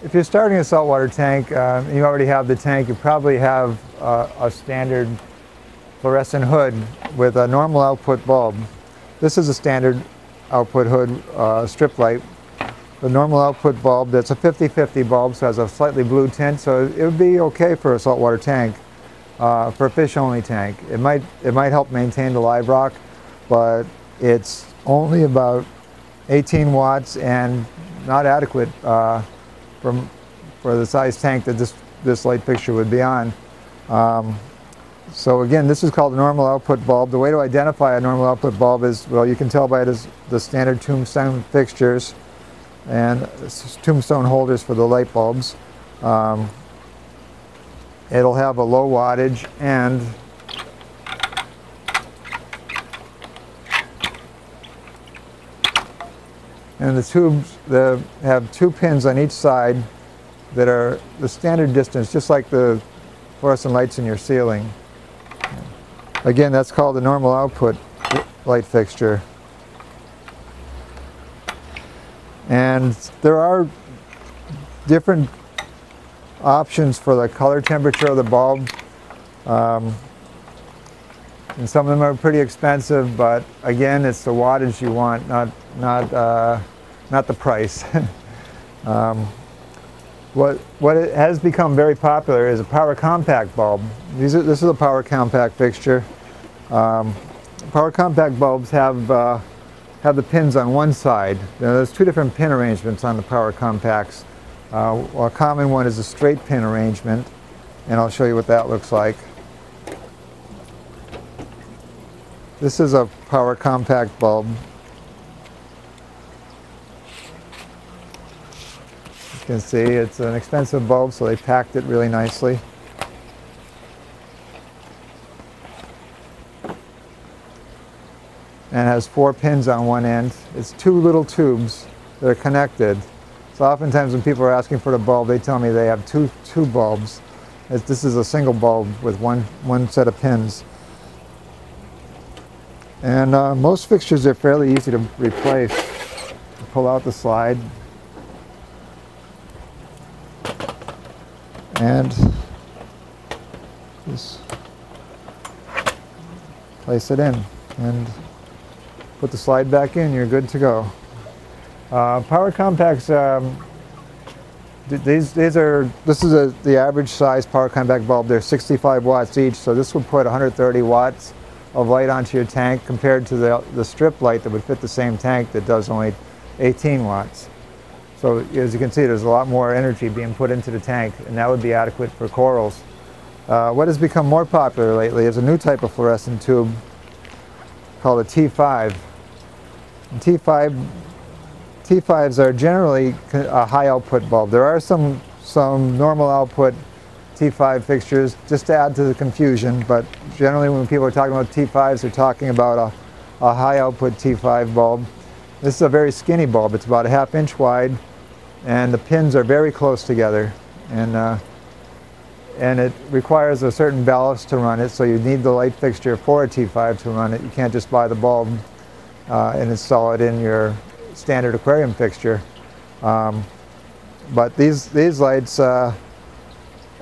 If you're starting a saltwater tank, and you already have the tank, you probably have a standard fluorescent hood with a normal output bulb. This is a standard output hood strip light. The normal output bulb, that's a 50-50 bulb, so it has a slightly blue tint, so it would be okay for a saltwater tank. For a fish-only tank, it might help maintain the live rock, but it's only about 18 watts and not adequate for the size tank that this light fixture would be on. So again, this is called a normal output bulb. The way to identify a normal output bulb is, well, you can tell by the standard tombstone fixtures and tombstone holders for the light bulbs. It'll have a low wattage and the tubes have 2 pins on each side that are the standard distance, just like the fluorescent lights in your ceiling. Again, that's called the normal output light fixture. And there are different options for the color temperature of the bulb. And some of them are pretty expensive, but again, it's the wattage you want, not the price. What it has become very popular is a power compact bulb. This is a power compact fixture. Power compact bulbs have the pins on one side. Now, there's 2 different pin arrangements on the power compacts. A common one is a straight pin arrangement, and I'll show you what that looks like. This is a power compact bulb. You can see it's an expensive bulb, so they packed it really nicely. And it has 4 pins on one end. It's 2 little tubes that are connected. So oftentimes when people are asking for the bulb, they tell me they have two bulbs. This is a single bulb with one set of pins. And most fixtures are fairly easy to replace. Pull out the slide and just place it in and put the slide back in. You're good to go. Power compacts, this is the average size power compact bulb. They're 65 watts each, so this would put 130 watts of light onto your tank compared to the strip light that would fit the same tank that does only 18 watts. So as you can see, there's a lot more energy being put into the tank, and that would be adequate for corals. What has become more popular lately is a new type of fluorescent tube called a T5. And T5s are generally a high output bulb. There are some normal output T5 fixtures, just to add to the confusion, but generally when people are talking about T5s, they're talking about a high output T5 bulb. This is a very skinny bulb. It's about a ½ inch wide, and the pins are very close together, and it requires a certain ballast to run it, so you need the light fixture for a T5 to run it. You can't just buy the bulb and install it in your standard aquarium fixture. But these lights are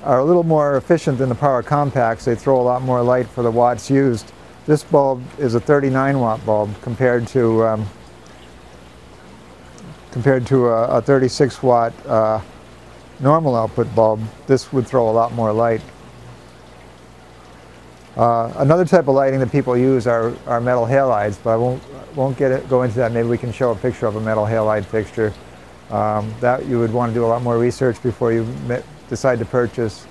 a little more efficient than the power compacts. They throw a lot more light for the watts used. This bulb is a 39 watt bulb compared to a 36 watt normal output bulb. This would throw a lot more light. Another type of lighting that people use are metal halides, but I won't go into that. Maybe we can show a picture of a metal halide fixture. That you would want to do a lot more research before you decide to purchase.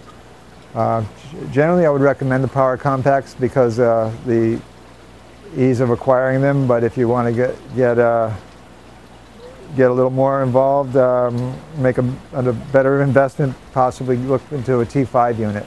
Generally, I would recommend the power compacts because the ease of acquiring them. But if you want to get a little more involved, make a better investment, possibly look into a T5 unit.